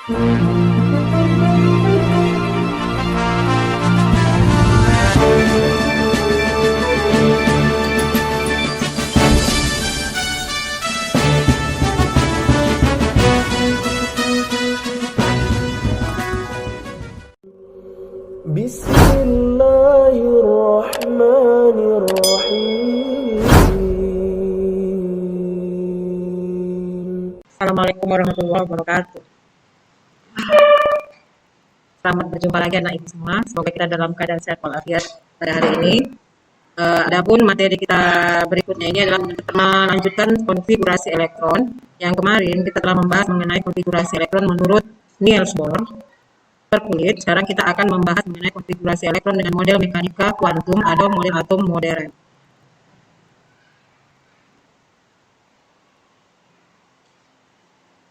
Bismillahirrahmanirrahim. Assalamualaikum warahmatullahi wabarakatuh. Selamat berjumpa lagi anak ibu semua. Semoga kita dalam keadaan sehat walafiat pada hari ini. Adapun materi kita berikutnya ini adalah melanjutkan konfigurasi elektron. Yang kemarin kita telah membahas mengenai konfigurasi elektron menurut Niels Bohr per kulit. Sekarang kita akan membahas mengenai konfigurasi elektron dengan model mekanika kuantum atau model atom modern.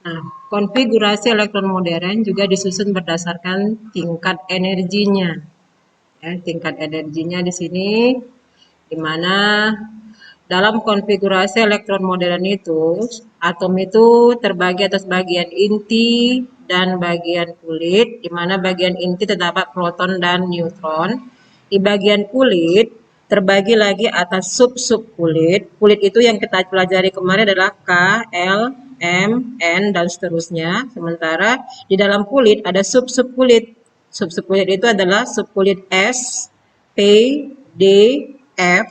Nah, konfigurasi elektron modern juga disusun berdasarkan tingkat energinya. Ya, tingkat energinya di sini, di mana dalam konfigurasi elektron modern itu, atom itu terbagi atas bagian inti dan bagian kulit, di mana bagian inti terdapat proton dan neutron. Di bagian kulit terbagi lagi atas sub-sub kulit. Kulit itu yang kita pelajari kemarin adalah K, L, M, N, dan seterusnya. Sementara di dalam kulit ada sub-sub kulit. Sub-sub kulit itu adalah subkulit S, P, D, F.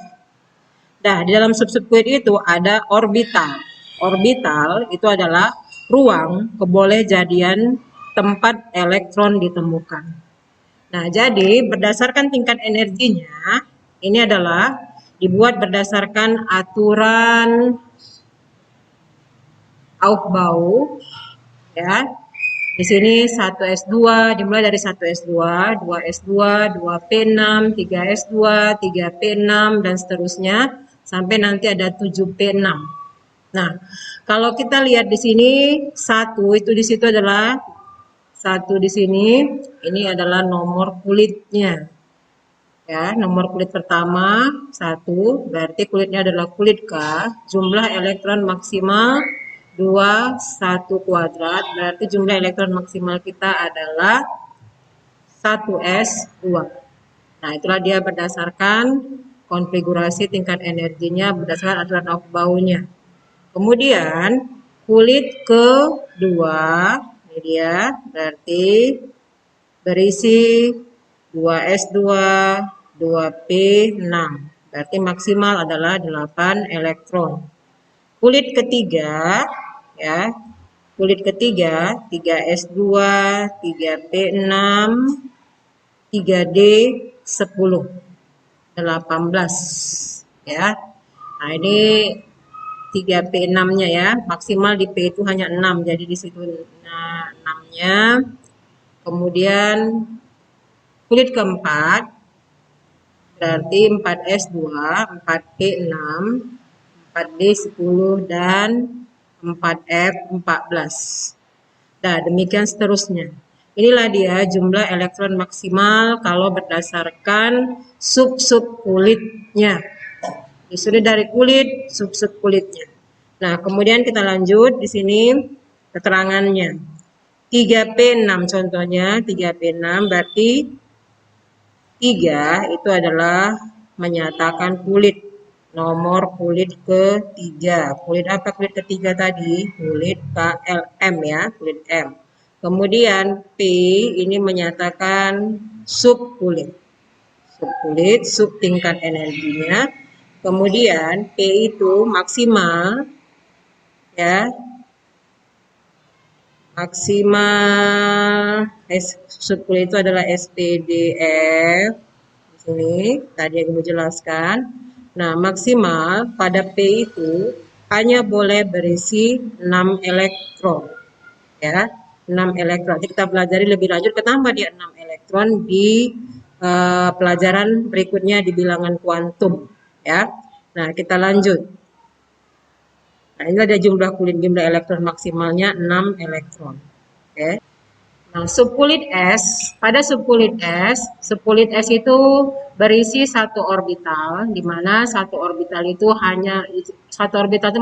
Nah, di dalam sub-sub kulit itu ada orbital. Orbital itu adalah ruang kebolehjadian tempat elektron ditemukan. Nah, jadi berdasarkan tingkat energinya, ini adalah dibuat berdasarkan aturan Aufbau, ya. Di sini 1S2 dimulai dari 1S2, 2S2, 2P6, 3S2, 3P6 dan seterusnya sampai nanti ada 7P6. Nah, kalau kita lihat di sini satu itu di situ adalah satu di sini, ini adalah nomor kulitnya. Ya, nomor kulit pertama 1, berarti kulitnya adalah kulit K, jumlah elektron maksimal 2, 1 kuadrat, berarti jumlah elektron maksimal kita adalah 1S2. Nah, itulah dia berdasarkan konfigurasi tingkat energinya berdasarkan aturan Aufbau-nya. Kemudian kulit kedua, ini dia, berarti berisi 2S2, 2P6, berarti maksimal adalah 8 elektron. Kulit ketiga, ya, kulit ketiga 3S2, 3P6, 3D10, 18, ya. Nah, ini 3P6-nya ya, maksimal di P itu hanya 6, jadi di situ 6-nya. Kemudian kulit keempat berarti 4S2, 4P6, 4D10 dan 4F14. Nah, demikian seterusnya. Inilah dia jumlah elektron maksimal kalau berdasarkan sub-sub kulitnya. Disusun dari kulit, sub-sub kulitnya. Nah, kemudian kita lanjut di sini keterangannya. 3P6 contohnya, 3P6 berarti 3 itu adalah menyatakan kulit. Nomor kulit ketiga. Kulit apa kulit ketiga tadi? Kulit KLM ya, kulit M. Kemudian P ini menyatakan sub kulit. Sub kulit, sub tingkat energinya. Kemudian P itu maksimal ya. Maksimal sub kulit itu adalah SPDF. Di sini tadi yang Ibu jelaskan. Nah, maksimal pada P itu hanya boleh berisi 6 elektron. Ya, 6 elektron. Jadi kita pelajari lebih lanjut kenapa dia 6 elektron di pelajaran berikutnya di bilangan kuantum, ya. Nah, kita lanjut. Nah, ini ada jumlah kulit, jumlah elektron maksimalnya 6 elektron. Oke. 6 Nah, subkulit S, pada subkulit S itu berisi satu orbital, di mana satu orbital itu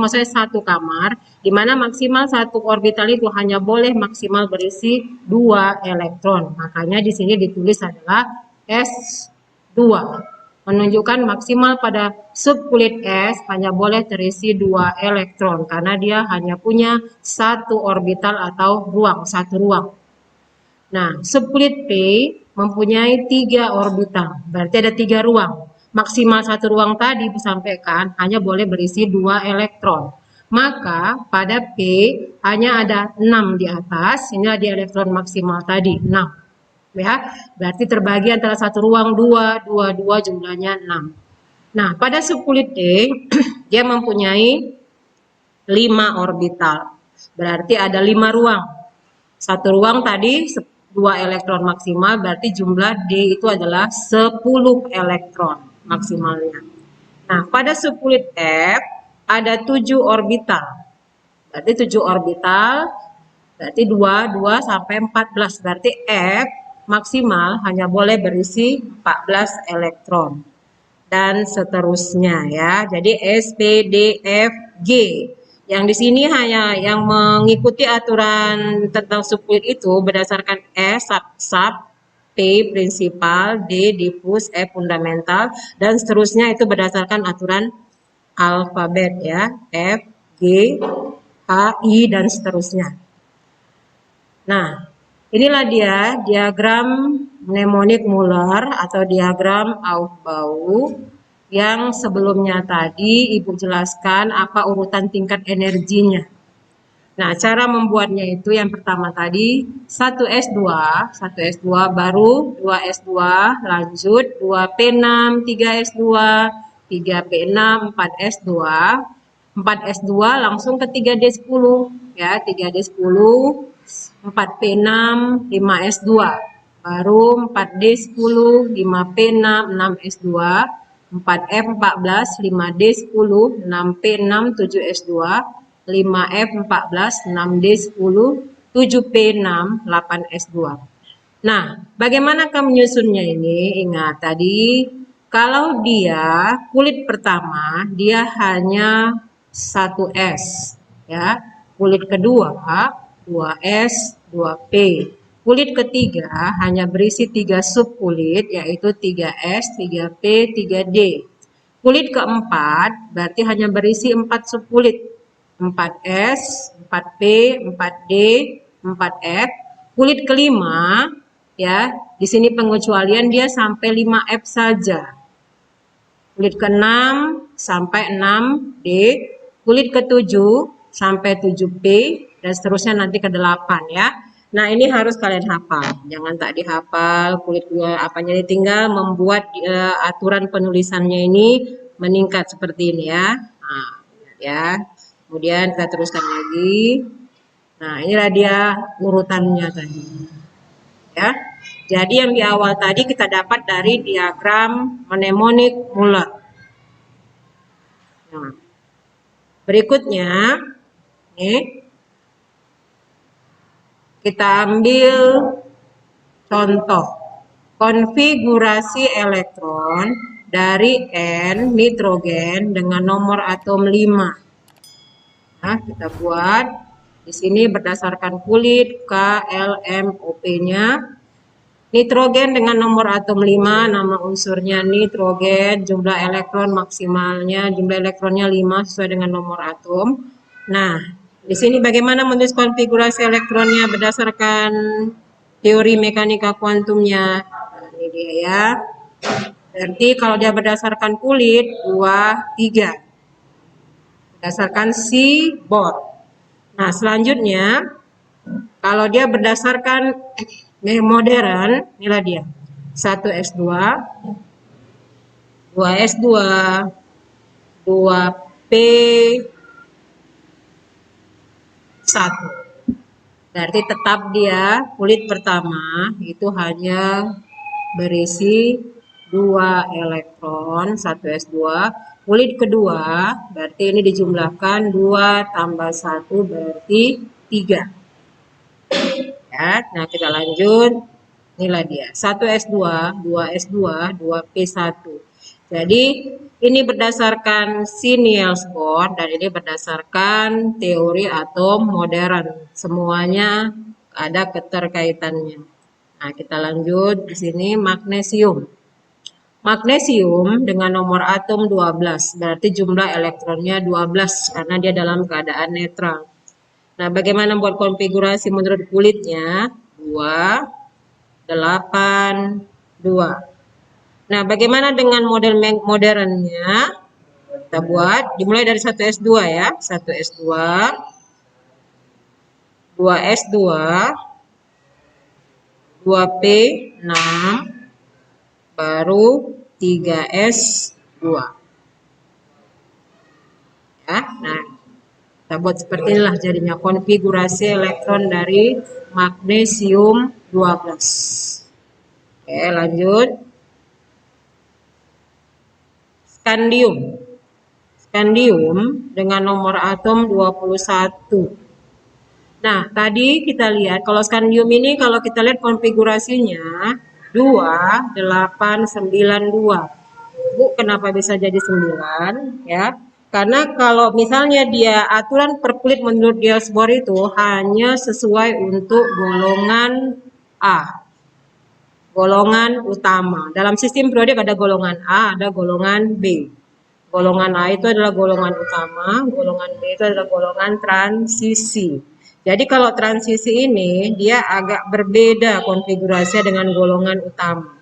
maksudnya satu kamar, di mana maksimal satu orbital itu hanya boleh maksimal berisi 2 elektron. Makanya di sini ditulis adalah S2. Menunjukkan maksimal pada subkulit S hanya boleh terisi 2 elektron karena dia hanya punya satu orbital atau satu ruang. Nah, subkulit P mempunyai 3 orbital, berarti ada 3 ruang. Maksimal satu ruang tadi disampaikan hanya boleh berisi 2 elektron. Maka pada P hanya ada 6 di atas, inilah di elektron maksimal tadi, 6. Ya, berarti terbagi antara satu ruang 2, 2 jumlahnya 6. Nah, pada subkulit D dia mempunyai 5 orbital. Berarti ada 5 ruang. Satu ruang tadi 2 elektron maksimal, berarti jumlah D itu adalah 10 elektron maksimalnya. Nah, pada subkulit F ada 7 orbital. Berarti 7 orbital, berarti 2 sampai 14. Berarti F maksimal hanya boleh berisi 14 elektron. Dan seterusnya ya. Jadi S, P, D, F, G. Yang di sini hanya yang mengikuti aturan tentang subkulit itu berdasarkan S, sub, P, prinsipal, D, difus, F, fundamental, dan seterusnya itu berdasarkan aturan alfabet ya. F, G, H, I, dan seterusnya. Nah, inilah dia diagram mnemonik Muller atau diagram Aufbau yang sebelumnya tadi Ibu jelaskan apa urutan tingkat energinya. Nah, cara membuatnya itu yang pertama tadi 1S2 baru 2S2 lanjut 2P6 3S2 3P6 4S2 4S2 langsung ke 3D10 ya 3D10 4P6 5S2 baru 4D10 5P6 6S2 4F14 5D10 6P6 7S2 5F14 6D10 7P6 8S2. Nah, bagaimana kamu menyusunnya ini? Ingat tadi kalau dia kulit pertama dia hanya 1S ya. Kulit kedua 2S 2P. Kulit ketiga hanya berisi 3 subkulit yaitu 3S, 3P, 3D. Kulit keempat berarti hanya berisi 4 subkulit. 4S, 4P, 4D, 4F. Kulit kelima ya, di sini pengecualian dia sampai 5F saja. Kulit ke-6 sampai 6D, kulit ke-7 sampai 7P dan seterusnya nanti ke-8 ya. Nah, ini harus kalian hafal. Jangan tak dihafal kulit apanya, tinggal membuat aturan penulisannya ini meningkat seperti ini ya. Nah, ya. Kemudian kita teruskan lagi. Nah, inilah dia urutannya tadi. Ya. Jadi yang di awal tadi kita dapat dari diagram mnemonik Muller. Nah, berikutnya ini kita ambil contoh konfigurasi elektron dari N nitrogen dengan nomor atom 5. Nah, kita buat di sini berdasarkan kulit KLMOP-nya. Nitrogen dengan nomor atom 5, nama unsurnya nitrogen, jumlah elektron maksimalnya, jumlah elektronnya 5 sesuai dengan nomor atom. Nah, di sini bagaimana menulis konfigurasi elektronnya berdasarkan teori mekanika kuantumnya. Nah, ini dia ya. Berarti kalau dia berdasarkan kulit 2, 3. Berdasarkan Bor. Nah, selanjutnya kalau dia berdasarkan modern, inilah dia. 1S2, 2S2, 2P1. Berarti tetap dia kulit pertama itu hanya berisi 2 elektron 1S2. Kulit kedua berarti ini dijumlahkan 2 tambah 1 berarti 3. Ya, nah kita lanjut. Inilah dia. 1S2, 2S2, 2P1. Jadi ini berdasarkan Niels Bohr dan ini berdasarkan teori atom modern. Semuanya ada keterkaitannya. Nah, kita lanjut di sini magnesium. Magnesium dengan nomor atom 12, berarti jumlah elektronnya 12 karena dia dalam keadaan netral. Nah, bagaimana buat konfigurasi menurut kulitnya? 2, 8, 2. Nah, bagaimana dengan model modernnya? Kita buat, dimulai dari 1S2 ya. 1S2, 2S2, 2P6, baru 3S2. Ya, nah, kita buat seperti inilah jadinya konfigurasi elektron dari magnesium 12. Oke, lanjut. Skandium. Skandium dengan nomor atom 21. Nah, tadi kita lihat kalau skandium ini kalau kita lihat konfigurasinya 2, 8, 9, 2. Bu, kenapa bisa jadi 9? Ya, karena kalau misalnya dia aturan per kulit menurut Niels Bohr itu hanya sesuai untuk golongan A. Golongan utama. Dalam sistem periodik ada golongan A, ada golongan B. Golongan A itu adalah golongan utama, golongan B itu adalah golongan transisi. Jadi kalau transisi ini dia agak berbeda konfigurasinya dengan golongan utama.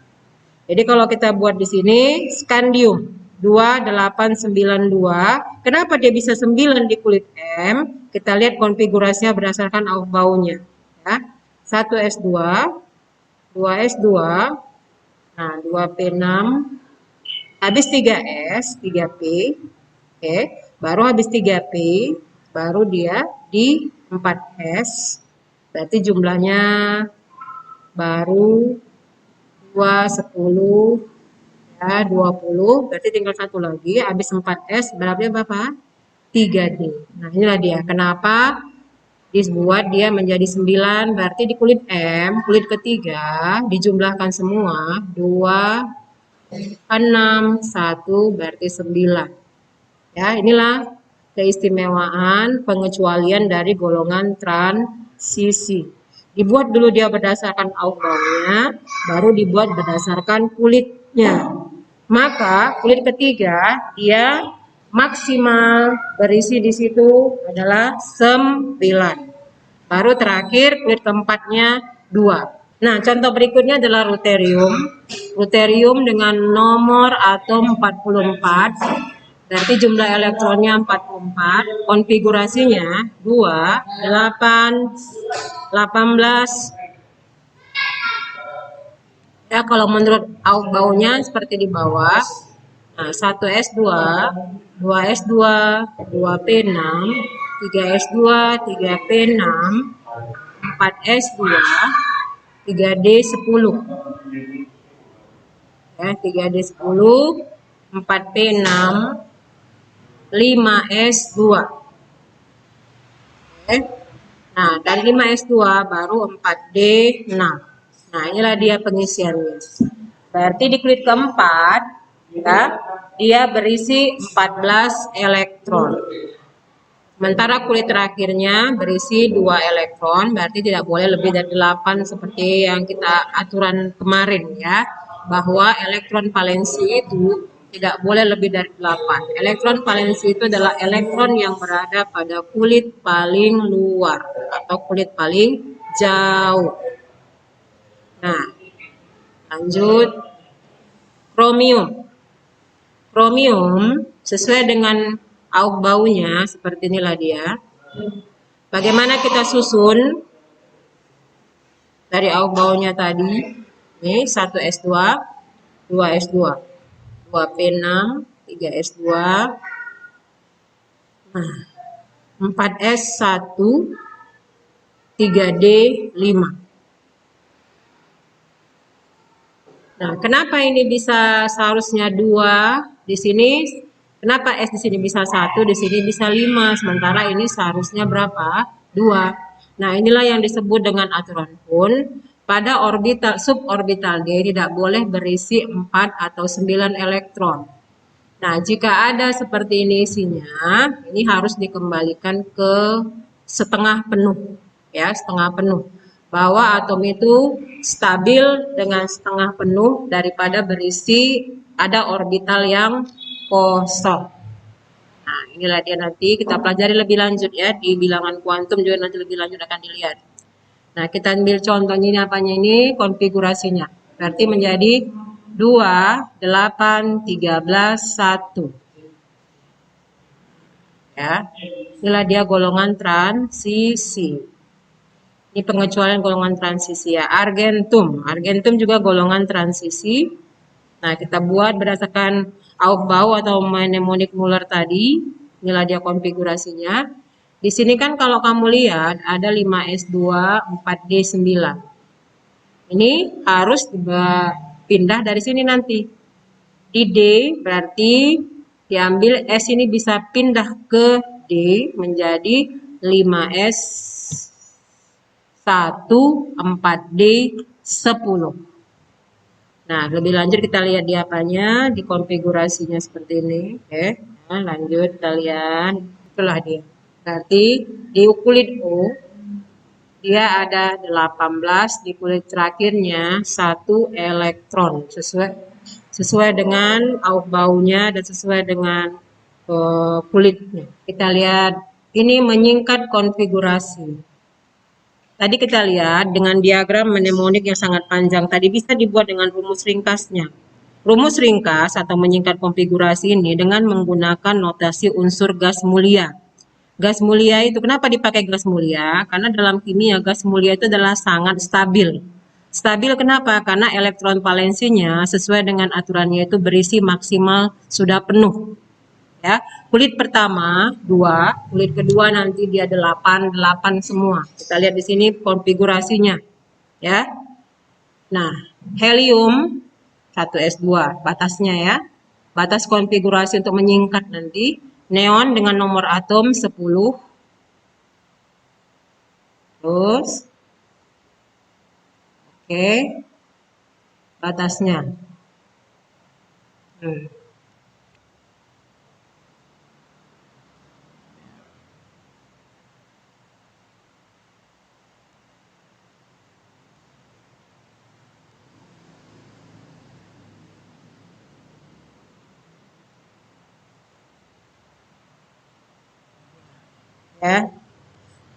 Jadi kalau kita buat di sini skandium 2892. Kenapa dia bisa 9 di kulit M? Kita lihat konfigurasinya berdasarkan Aufbaunya. Ya. 1S2, 2S2, nah 2P6, habis 3S, 3P, oke, baru habis 3P, baru dia di 4S, berarti jumlahnya baru 2, 10, ya 20, berarti tinggal satu lagi, habis 4S, berapa? 3D. Nah inilah dia, kenapa dibuat dia menjadi 9, berarti di kulit M, kulit ketiga, dijumlahkan semua, 2, 6, 1, berarti 9. Ya, inilah keistimewaan pengecualian dari golongan transisi. Dibuat dulu dia berdasarkan Aufbaunya, baru dibuat berdasarkan kulitnya. Maka kulit ketiga dia maksimal berisi di situ adalah 9. Baru terakhir kulit keempatnya 2. Nah, contoh berikutnya adalah ruterium. Ruterium dengan nomor atom 44. Berarti jumlah elektronnya 44. Konfigurasinya 2, 8, 18. Ya, kalau menurut Aufbaunya seperti di bawah. Nah, 1S2, 2S2, 2P6, 3S2, 3P6, 4S2, 3D10. Ya, 3D10, 4P6, 5S2. Oke. Nah, dari 5S2 baru 4D6. Nah, inilah dia pengisiannya. Berarti di kulit keempat, ya, dia berisi 14 elektron. Sementara kulit terakhirnya berisi 2 elektron, berarti tidak boleh lebih dari 8 seperti yang kita aturan kemarin ya. Bahwa elektron valensi itu tidak boleh lebih dari 8. Elektron valensi itu adalah elektron yang berada pada kulit paling luar atau kulit paling jauh. Nah, lanjut kromium. Kromium sesuai dengan Aufbaunya seperti inilah dia. Bagaimana kita susun dari Aufbaunya tadi? Ini 1S2, 2S2, 2P6, 3S2, nah, 4S1, 3D5. Nah, kenapa ini bisa seharusnya 2 di sini? Kenapa S di sini bisa 1, di sini bisa 5, sementara ini seharusnya berapa? 2. Nah, inilah yang disebut dengan aturan Kuhn. Pada orbital suborbital D tidak boleh berisi 4 atau 9 elektron. Nah, jika ada seperti ini isinya, ini harus dikembalikan ke setengah penuh, ya, setengah penuh. Bahwa atom itu stabil dengan setengah penuh daripada berisi ada orbital yang kosong. Nah, inilah dia nanti kita pelajari lebih lanjut ya, di bilangan kuantum juga nanti lebih lanjut akan dilihat. Nah, kita ambil contohnya ini apanya ini, konfigurasinya. Berarti menjadi 2, 8, 13, 1. Ya, inilah dia golongan transisi. Ini pengecualian golongan transisi ya. Argentum juga golongan transisi. Nah, kita buat berdasarkan Aufbau atau mnemonic Muller tadi. Inilah dia konfigurasinya. Di sini kan kalau kamu lihat ada 5s2, 4d9. Ini harus pindah dari sini nanti. Di D berarti diambil S ini bisa pindah ke D menjadi 5s1, 4d, 10. Nah, lebih lanjut kita lihat di apanya, di konfigurasinya seperti ini. Oke, nah, lanjut kita lihat. Itulah dia. Berarti di kulit O, dia ada 18, di kulit terakhirnya 1 elektron. Sesuai dengan Aufbaunya dan sesuai dengan kulitnya. Kita lihat, ini menyingkat konfigurasi. Tadi kita lihat dengan diagram mnemonik yang sangat panjang, tadi bisa dibuat dengan rumus ringkasnya. Rumus ringkas atau menyingkat konfigurasi ini dengan menggunakan notasi unsur gas mulia. Gas mulia itu, kenapa dipakai gas mulia? Karena dalam kimia gas mulia itu adalah sangat stabil. Stabil kenapa? Karena elektron valensinya sesuai dengan aturannya itu berisi maksimal sudah penuh. Ya, kulit pertama 2, kulit kedua nanti dia 8 semua. Kita lihat di sini konfigurasinya. Ya. Nah, helium 1s2 batasnya ya. Batas konfigurasi untuk menyingkat nanti. Neon dengan nomor atom 10. Terus oke. Batasnya. Ya.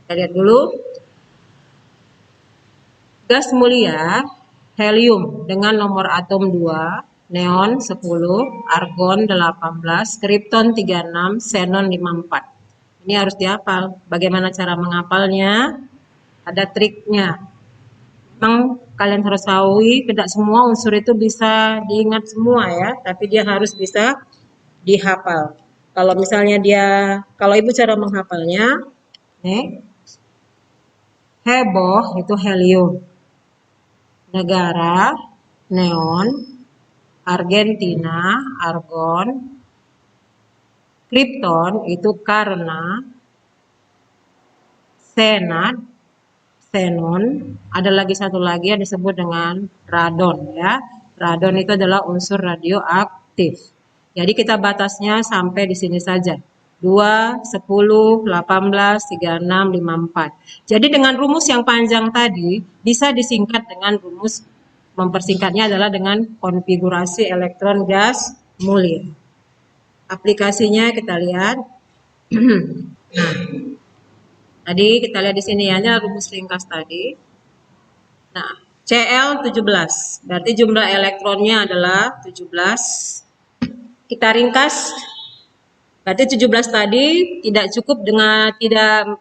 Kita lihat dulu. Gas mulia helium dengan nomor atom 2, neon 10, argon 18, kripton 36, xenon 54. Ini harus dihafal. Bagaimana cara menghafalnya? Ada triknya. Memang kalian harus tahu, tidak semua unsur itu bisa diingat semua ya, tapi dia harus bisa dihafal. Kalau misalnya kalau ibu cara menghafalnya, nih, heboh itu helium, negara neon, Argentina argon, kripton itu karena, xenon, ada lagi satu lagi yang disebut dengan radon ya. Radon itu adalah unsur radioaktif. Jadi kita batasnya sampai di sini saja. 2, 10, 18, 36, 54. Jadi dengan rumus yang panjang tadi bisa disingkat dengan rumus, mempersingkatnya adalah dengan konfigurasi elektron gas mulia. Aplikasinya kita lihat. Nah, tadi kita lihat di sini ya, ini rumus ringkas tadi. Nah, Cl17, berarti jumlah elektronnya adalah 17. Kita ringkas, berarti 17 tadi tidak cukup dengan, tidak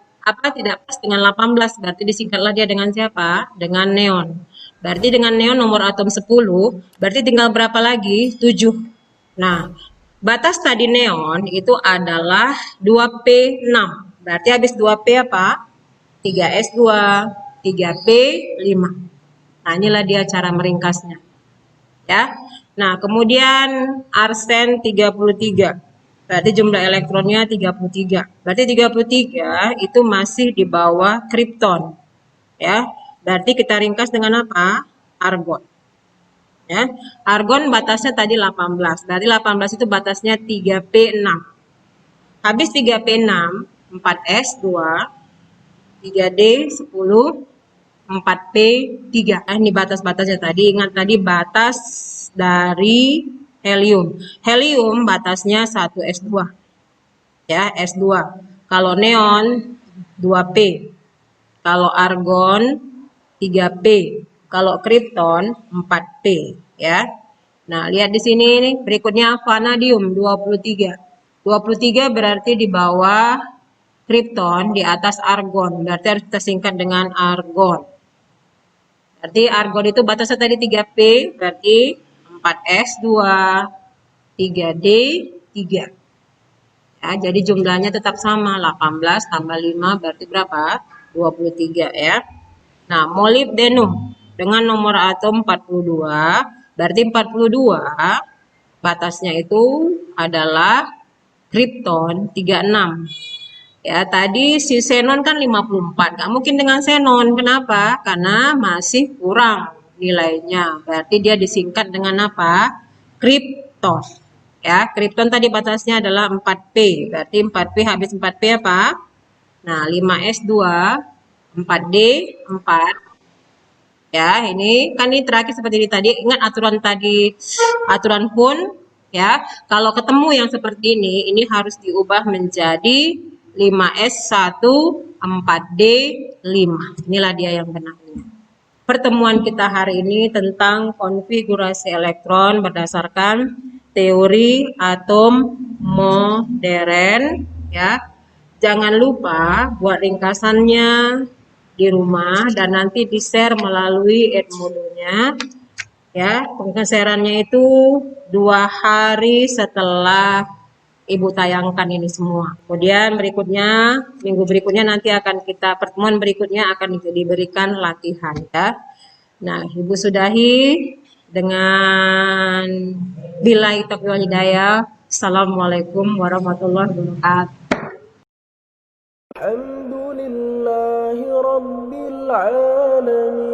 pas dengan 18, berarti disingkatlah dia dengan siapa? Dengan neon. Berarti dengan neon nomor atom 10, berarti tinggal berapa lagi? 7. Nah, batas tadi neon itu adalah 2P6. Berarti habis 2P apa? 3S2, 3P5. Nah, inilah dia cara meringkasnya. Ya. Nah, kemudian arsen 33. Berarti jumlah elektronnya 33. Berarti 33 itu masih di bawah kripton. Ya. Berarti kita ringkas dengan apa? Argon. Ya. Argon batasnya tadi 18. Berarti 18 itu batasnya 3P6. Habis 3P6, 4S2, 3D10, 4P3. Ini batas-batasnya tadi. Ingat tadi batas dari helium. Helium batasnya 1S2. Ya, S2. Kalau neon 2P. Kalau argon 3P. Kalau kripton 4P, ya. Nah, lihat di sini nih, berikutnya vanadium 23. 23 berarti di bawah kripton, di atas argon. Berarti harus kita singkat dengan argon. Berarti argon itu batasnya tadi 3P, berarti 4S2, 3D3. Ya, jadi jumlahnya tetap sama, 18 tambah 5 berarti berapa? 23 ya. Nah, molibdenum dengan nomor atom 42, berarti 42 batasnya itu adalah kripton 36. Ya, tadi si xenon kan 54. Nggak mungkin dengan xenon. Kenapa? Karena masih kurang nilainya. Berarti dia disingkat dengan apa? Kripton. Ya, kripton tadi batasnya adalah 4P. Berarti 4P habis 4P apa? Nah, 5S2, 4D, 4. Ya, ini kan ini terakhir seperti ini tadi. Ingat aturan tadi, aturan Hun. Ya, kalau ketemu yang seperti ini harus diubah menjadi 5S1, 4D5. Inilah dia yang benarnya. Pertemuan kita hari ini tentang konfigurasi elektron berdasarkan teori atom modern, ya. Jangan lupa buat ringkasannya di rumah dan nanti di-share melalui Edmodonya. Ya, pengshare-annya itu 2 hari setelah Ibu tayangkan ini semua. Kemudian berikutnya, minggu berikutnya nanti akan kita, pertemuan berikutnya akan diberikan latihan ya. Nah, Ibu sudahi dengan billahi taufiq wal hidayah. Assalamualaikum warahmatullahi wabarakatuh. Alhamdulillahi rabbil alamin.